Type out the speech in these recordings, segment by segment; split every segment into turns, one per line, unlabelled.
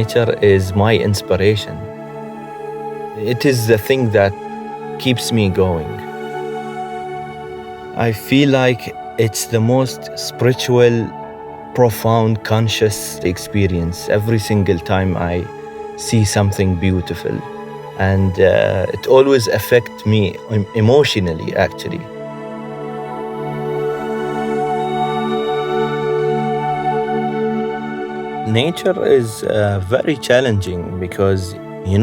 nature is my inspiration. It is the thing that keeps me going. I feel like it's the most spiritual, profound, conscious experience every single time I see something beautiful. And it always affects me emotionally, actually. Nature is very challenging because, you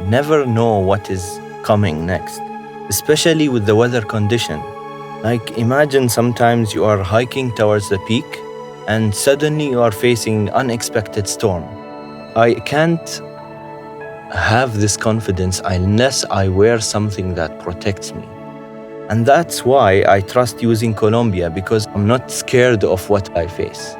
never know what is coming next, especially with the weather condition. Like, imagine sometimes you are hiking towards the peak and suddenly you are facing unexpected storm. I can't have this confidence unless I wear something that protects me. And that's why I trust using Columbia, because I'm not scared of what I face.